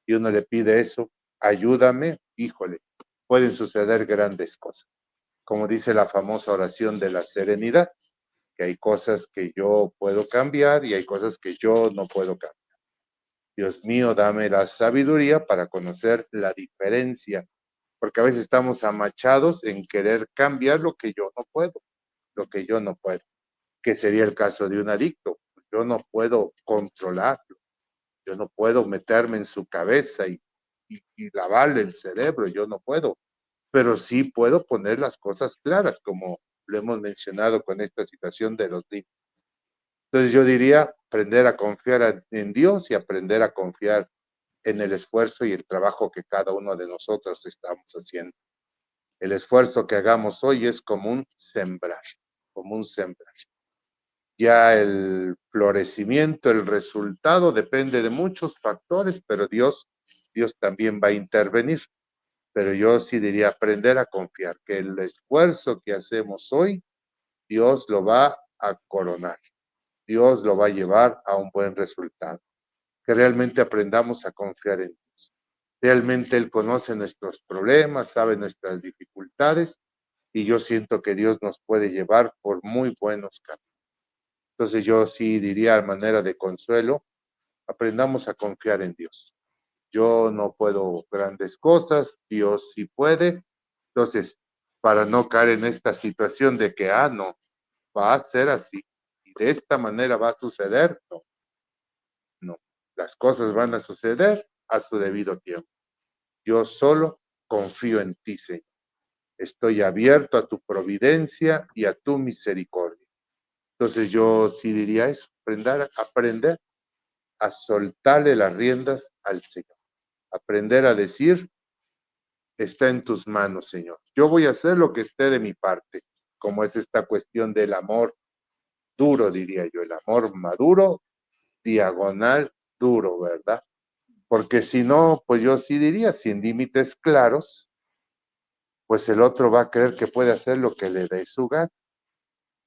y uno le pide eso, ayúdame, híjole, pueden suceder grandes cosas. Como dice la famosa oración de la serenidad, que hay cosas que yo puedo cambiar y hay cosas que yo no puedo cambiar. Dios mío, dame la sabiduría para conocer la diferencia, porque a veces estamos amachados en querer cambiar lo que yo no puedo, lo que yo no puedo, que sería el caso de un adicto. Yo no puedo controlarlo, yo no puedo meterme en su cabeza y lavarle el cerebro, yo no puedo, pero sí puedo poner las cosas claras, como lo hemos mencionado con esta situación de los límites. Entonces yo diría aprender a confiar en Dios y aprender a confiar en el esfuerzo y el trabajo que cada uno de nosotros estamos haciendo. El esfuerzo que hagamos hoy es como un sembrar, como un sembrar. Ya el florecimiento, el resultado depende de muchos factores, pero Dios también va a intervenir. Pero yo sí diría aprender a confiar que el esfuerzo que hacemos hoy, Dios lo va a coronar. Dios lo va a llevar a un buen resultado. Que realmente aprendamos a confiar en Dios. Realmente Él conoce nuestros problemas, sabe nuestras dificultades y yo siento que Dios nos puede llevar por muy buenos caminos. Entonces yo sí diría a manera de consuelo, aprendamos a confiar en Dios. Yo no puedo grandes cosas, Dios sí puede. Entonces, para no caer en esta situación de que, no, va a ser así y de esta manera va a suceder, no, no. Las cosas van a suceder a su debido tiempo. Yo solo confío en ti, Señor. Estoy abierto a tu providencia y a tu misericordia. Entonces yo sí diría eso, aprender a soltarle las riendas al Señor. Aprender a decir, está en tus manos, Señor. Yo voy a hacer lo que esté de mi parte, como es esta cuestión del amor duro, diría yo, el amor maduro, diagonal, duro, ¿verdad? Porque si no, pues yo sí diría, sin límites claros, pues el otro va a creer que puede hacer lo que le dé su gana.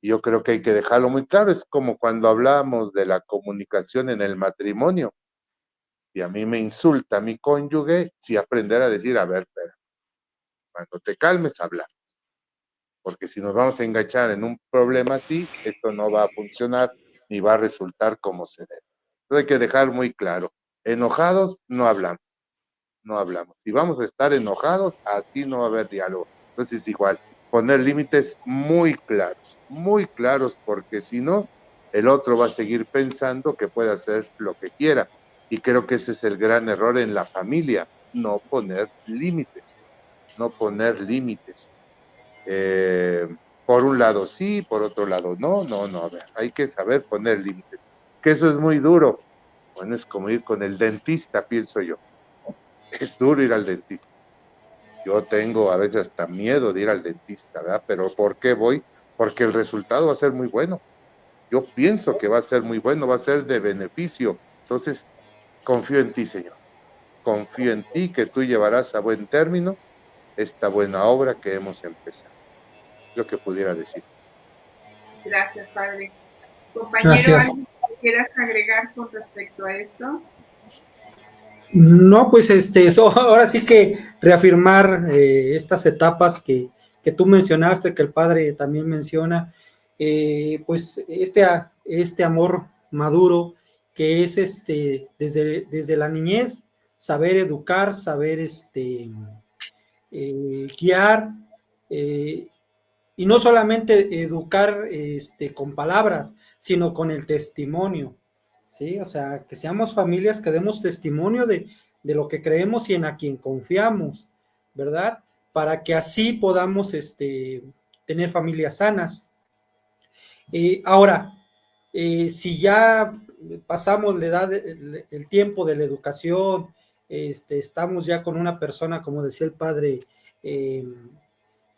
Y yo creo que hay que dejarlo muy claro. Es como cuando hablamos de la comunicación en el matrimonio. Y a mí me insulta mi cónyuge, si aprender a decir, a ver, espera, cuando te calmes, habla. Porque si nos vamos a enganchar en un problema así, esto no va a funcionar ni va a resultar como se debe. Entonces hay que dejar muy claro, enojados no hablamos, no hablamos. Si vamos a estar enojados, así no va a haber diálogo. Entonces igual, poner límites muy claros, porque si no, el otro va a seguir pensando que puede hacer lo que quiera. Y creo que ese es el gran error en la familia, no poner límites, no poner límites. Por un lado sí, por otro lado no, a ver, hay que saber poner límites. Que eso es muy duro. Bueno, es como ir con el dentista, pienso yo. Es duro ir al dentista. Yo tengo a veces hasta miedo de ir al dentista, ¿verdad? Pero ¿por qué voy? Porque el resultado va a ser muy bueno. Yo pienso que va a ser muy bueno, va a ser de beneficio. Entonces, confío en ti, Señor. Confío en ti que tú llevarás a buen término esta buena obra que hemos empezado. Lo que pudiera decir. Gracias, padre. Compañero, Gracias. ¿algo que quieras agregar con respecto a esto? No, pues ahora sí que reafirmar estas etapas que tú mencionaste, que el padre también menciona, pues este amor maduro que es desde la niñez, saber educar, saber guiar, eh, y no solamente educar con palabras, sino con el testimonio, ¿sí? O sea, que seamos familias que demos testimonio de lo que creemos y en a quien confiamos, ¿verdad? Para que así podamos tener familias sanas. Ahora, si ya pasamos la edad, el tiempo de la educación, estamos ya con una persona, como decía el padre,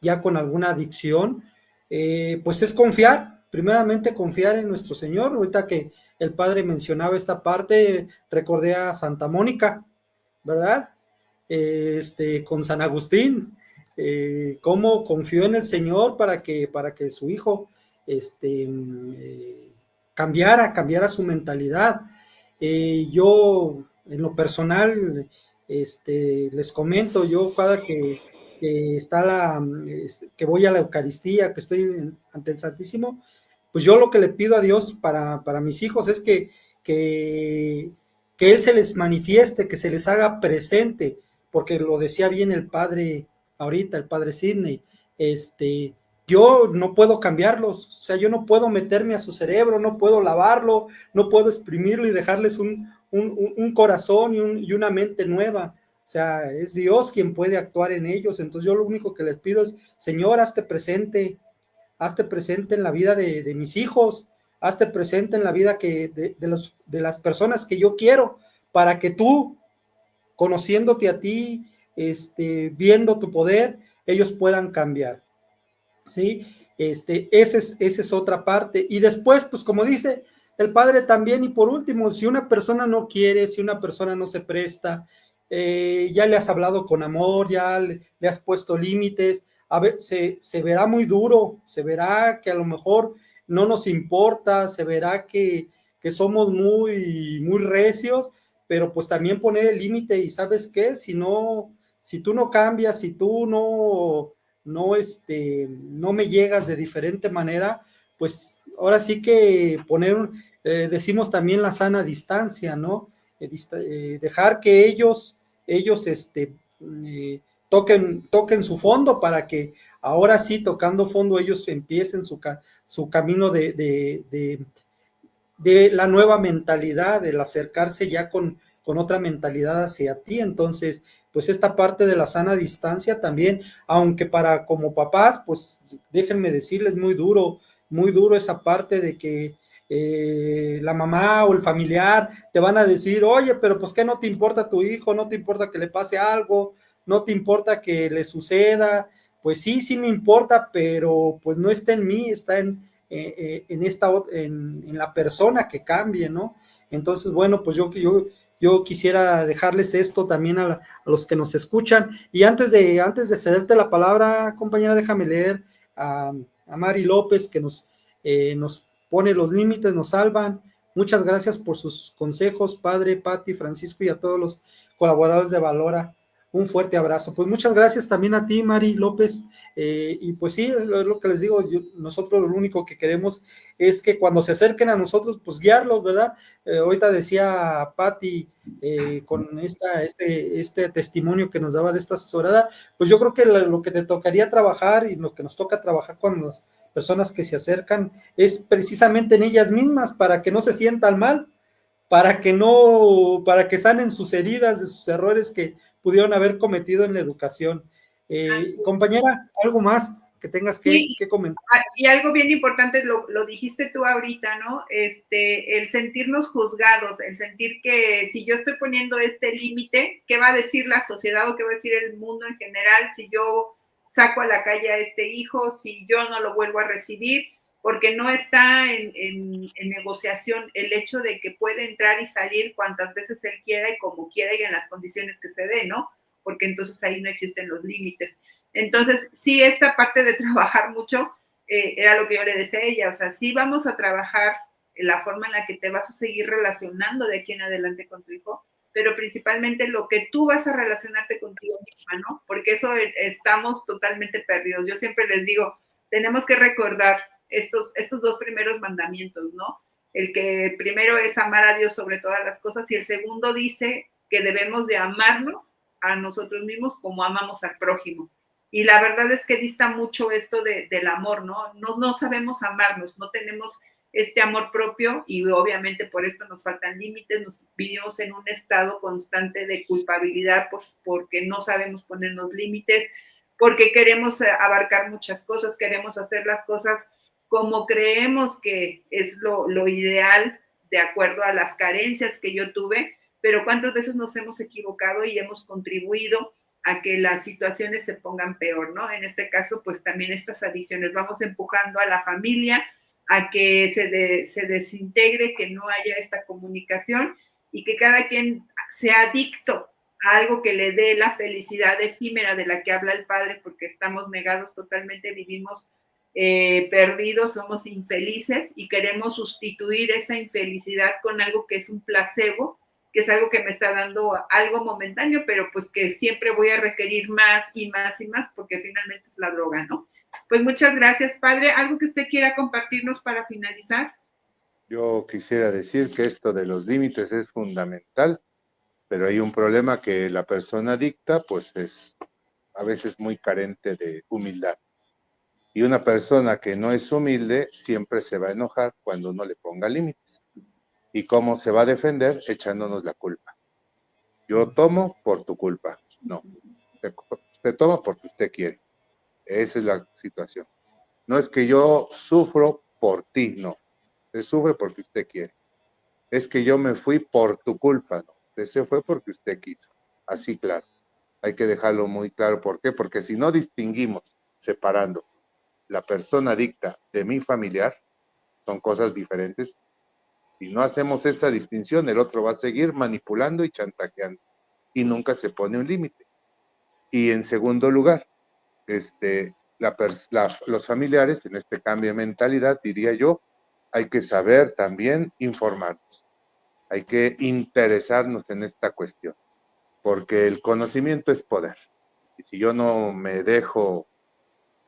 ya con alguna adicción, pues es confiar, primeramente confiar en nuestro Señor. Ahorita que el padre mencionaba esta parte, recordé a Santa Mónica, ¿verdad? Con San Agustín, cómo confió en el Señor para que su hijo cambiara su mentalidad. Yo, en lo personal, les comento, yo cada que está que voy a la Eucaristía, que estoy ante el Santísimo, pues yo lo que le pido a Dios para mis hijos es que Él se les manifieste, que se les haga presente, porque lo decía bien el padre ahorita, el padre Sidney, yo no puedo cambiarlos, o sea, yo no puedo meterme a su cerebro, no puedo lavarlo, no puedo exprimirlo y dejarles un corazón y una mente nueva. O sea, es Dios quien puede actuar en ellos. Entonces yo lo único que les pido es, Señor, hazte presente en la vida de mis hijos, hazte presente en la vida de las personas que yo quiero, para que tú, conociéndote a ti, viendo tu poder, ellos puedan cambiar. ¿Sí? Esa es otra parte. Y después, pues como dice el padre también, y por último, si una persona no quiere, si una persona no se presta, ya le has hablado con amor, ya le has puesto límites, a ver, se verá muy duro, se verá que a lo mejor no nos importa, se verá que somos muy recios, pero pues también poner el límite. Y ¿sabes qué? Si tú no cambias, si tú no me llegas de diferente manera, pues ahora sí que decimos también la sana distancia, ¿no? Dejar que ellos toquen su fondo, para que ahora sí, tocando fondo, ellos empiecen su camino de la nueva mentalidad, del acercarse ya con otra mentalidad hacia ti. Entonces, pues esta parte de la sana distancia también, aunque como papás, pues déjenme decirles, muy duro esa parte de que la mamá o el familiar te van a decir, oye, pero pues que no te importa tu hijo, no te importa que le pase algo, no te importa que le suceda. Pues sí, sí me importa, pero pues no está en mí, está en la persona que cambie, ¿no? Entonces, bueno, pues yo quisiera dejarles esto también a los que nos escuchan. Y antes de cederte la palabra, compañera, déjame leer a Mari López, que nos pone los límites, nos salvan. Muchas gracias por sus consejos, padre, Pati, Francisco, y a todos los colaboradores de Valora. Un fuerte abrazo. Pues muchas gracias también a ti, Mari López. Y pues sí, es lo que les digo, nosotros lo único que queremos es que cuando se acerquen a nosotros, pues guiarlos, ¿verdad? Ahorita decía Pati, con este testimonio que nos daba de esta asesorada, pues yo creo que lo que te tocaría trabajar y lo que nos toca trabajar con las personas que se acercan es precisamente en ellas mismas, para que no se sientan mal, para que sanen sus heridas de sus errores que pudieron haber cometido en la educación. Compañera, ¿algo más que tengas que comentar? Y algo bien importante, lo dijiste tú ahorita, ¿no? El sentirnos juzgados, el sentir que si yo estoy poniendo este límite, ¿qué va a decir la sociedad o qué va a decir el mundo en general si yo saco a la calle a este hijo, si yo no lo vuelvo a recibir? Porque no está en negociación el hecho de que puede entrar y salir cuantas veces él quiera y como quiera y en las condiciones que se dé, ¿no? Porque entonces ahí no existen los límites. Entonces, sí, esta parte de trabajar mucho era lo que yo le decía a ella, o sea, sí vamos a trabajar en la forma en la que te vas a seguir relacionando de aquí en adelante con tu hijo, pero principalmente lo que tú vas a relacionarte contigo misma, ¿no? Porque eso estamos totalmente perdidos. Yo siempre les digo, tenemos que recordar estos dos primeros mandamientos, ¿no? El que primero es amar a Dios sobre todas las cosas y el segundo dice que debemos de amarnos a nosotros mismos como amamos al prójimo. Y la verdad es que dista mucho esto del amor, ¿no? No sabemos amarnos, no tenemos este amor propio y obviamente por esto nos faltan límites, nos vivimos en un estado constante de culpabilidad porque no sabemos ponernos límites, porque queremos abarcar muchas cosas, queremos hacer las cosas como creemos que es lo ideal de acuerdo a las carencias que yo tuve, pero cuántas veces nos hemos equivocado y hemos contribuido a que las situaciones se pongan peor, ¿no? En este caso, pues también estas adiciones, vamos empujando a la familia a que se desintegre, que no haya esta comunicación y que cada quien sea adicto a algo que le dé la felicidad efímera de la que habla el padre, porque estamos negados totalmente, vivimos perdidos, somos infelices y queremos sustituir esa infelicidad con algo que es un placebo, que es algo que me está dando algo momentáneo, pero pues que siempre voy a requerir más y más y más, porque finalmente es la droga, ¿no? Pues muchas gracias, padre. ¿Algo que usted quiera compartirnos para finalizar? Yo quisiera decir que esto de los límites es fundamental, pero hay un problema que la persona adicta, pues es a veces muy carente de humildad. Y una persona que no es humilde siempre se va a enojar cuando uno le ponga límites. ¿Y cómo se va a defender? Echándonos la culpa. Yo tomo por tu culpa. No, usted toma porque usted quiere. Esa es la situación. No es que yo sufro por ti, no. Usted sufre porque usted quiere. Es que yo me fui por tu culpa, no. Usted se fue porque usted quiso. Así claro. Hay que dejarlo muy claro. ¿Por qué? Porque si no distinguimos, separando la persona adicta de mi familiar, son cosas diferentes. Si no hacemos esa distinción, el otro va a seguir manipulando y chantajeando y nunca se pone un límite. Y en segundo lugar, los familiares, en este cambio de mentalidad, diría yo, hay que saber también informarnos, hay que interesarnos en esta cuestión, porque el conocimiento es poder. Y si yo no me dejo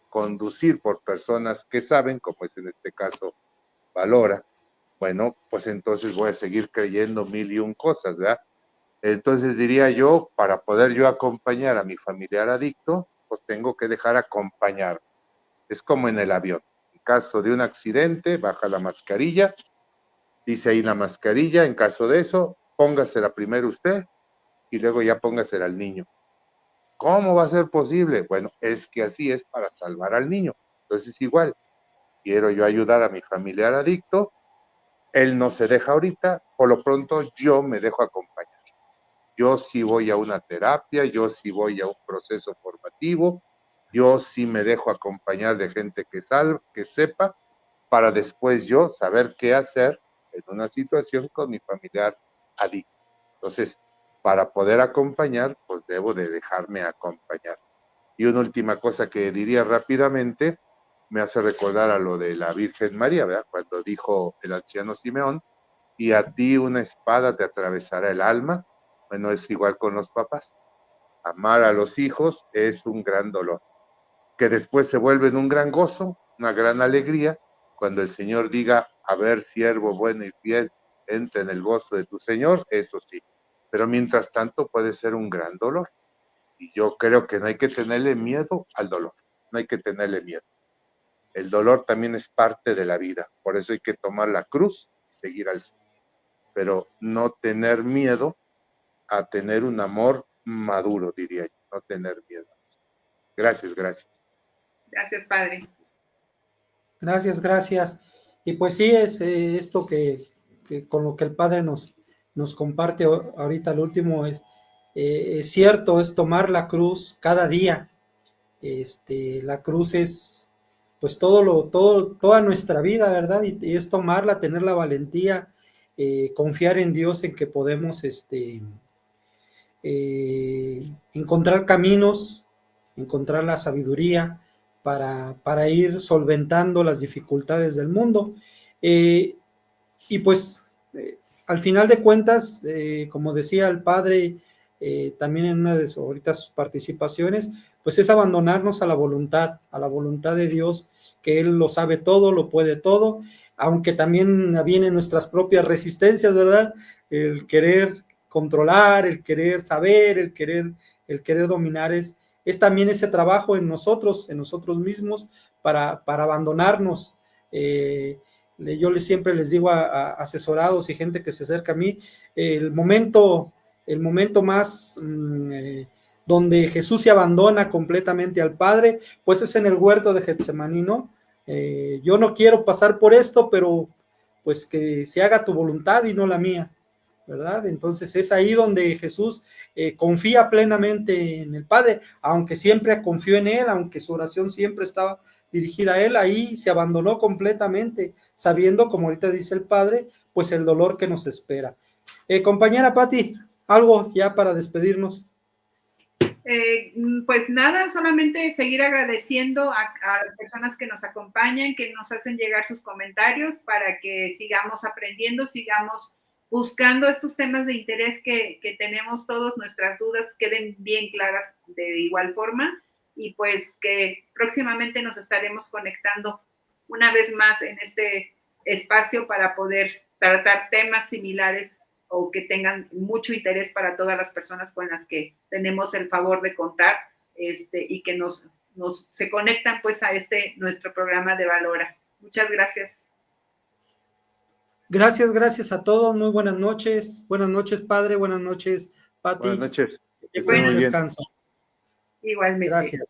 conducir por personas que saben, como es en este caso Valora, bueno, pues entonces voy a seguir creyendo mil y un cosas, ¿verdad? Entonces diría yo, para poder yo acompañar a mi familiar adicto, pues tengo que dejar acompañar. Es como en el avión. En caso de un accidente, baja la mascarilla, dice ahí la mascarilla, en caso de eso, póngasela primero usted y luego ya póngasela al niño. ¿Cómo va a ser posible? Bueno, es que así es para salvar al niño. Entonces igual, quiero yo ayudar a mi familiar adicto, él no se deja ahorita, por lo pronto yo me dejo acompañar. yo sí voy a una terapia, yo sí voy a un proceso formativo, yo sí me dejo acompañar de gente que sepa, para después yo saber qué hacer en una situación con mi familiar adicto. Entonces, para poder acompañar, pues debo de dejarme acompañar. Y una última cosa que diría rápidamente, me hace recordar a lo de la Virgen María, ¿verdad? Cuando dijo el anciano Simeón, y a ti una espada te atravesará el alma. Bueno, es igual con los papás. Amar a los hijos es un gran dolor, que después se vuelve en un gran gozo, una gran alegría, cuando el Señor diga, a ver, siervo bueno y fiel, entra en el gozo de tu Señor, eso sí. Pero mientras tanto puede ser un gran dolor. Y yo creo que no hay que tenerle miedo al dolor, no hay que tenerle miedo. El dolor también es parte de la vida, por eso hay que tomar la cruz y seguir al Señor. Pero no tener miedo a tener un amor maduro, diría yo, no tener miedo. Gracias, gracias. Gracias, padre. Gracias, gracias. Y pues sí, es esto que con lo que el Padre nos comparte ahorita, lo último es cierto, es tomar la cruz cada día. La cruz es pues toda nuestra vida, ¿verdad? Y es tomarla, tener la valentía, confiar en Dios, en que podemos encontrar caminos, encontrar la sabiduría para ir solventando las dificultades del mundo. Y pues, al final de cuentas, como decía el padre, también en una de sus participaciones, pues es abandonarnos a la voluntad de Dios, que Él lo sabe todo, lo puede todo, aunque también vienen nuestras propias resistencias, ¿verdad? El querer controlar, el querer saber, el querer dominar, es también ese trabajo en nosotros mismos, para abandonarnos. Yo siempre les digo a asesorados y gente que se acerca a mí, el momento más donde Jesús se abandona completamente al Padre, pues es en el huerto de Getsemaní, ¿no? Yo no quiero pasar por esto, pero pues que se haga tu voluntad y no la mía, ¿verdad? Entonces es ahí donde Jesús confía plenamente en el Padre, aunque siempre confió en Él, aunque su oración siempre estaba dirigida a Él, ahí se abandonó completamente, sabiendo, como ahorita dice el Padre, pues el dolor que nos espera. Compañera Pati, algo ya para despedirnos. Pues nada, solamente seguir agradeciendo a las personas que nos acompañan, que nos hacen llegar sus comentarios para que sigamos aprendiendo, sigamos buscando estos temas de interés que tenemos todos, nuestras dudas queden bien claras de igual forma, y pues que próximamente nos estaremos conectando una vez más en este espacio para poder tratar temas similares o que tengan mucho interés para todas las personas con las que tenemos el favor de contar, y que se conectan pues a nuestro programa de Valora. Muchas gracias. Gracias a todos, muy buenas noches. Buenas noches, padre, buenas noches, Pati. Buenas noches. Buen descanso. Igualmente. Gracias.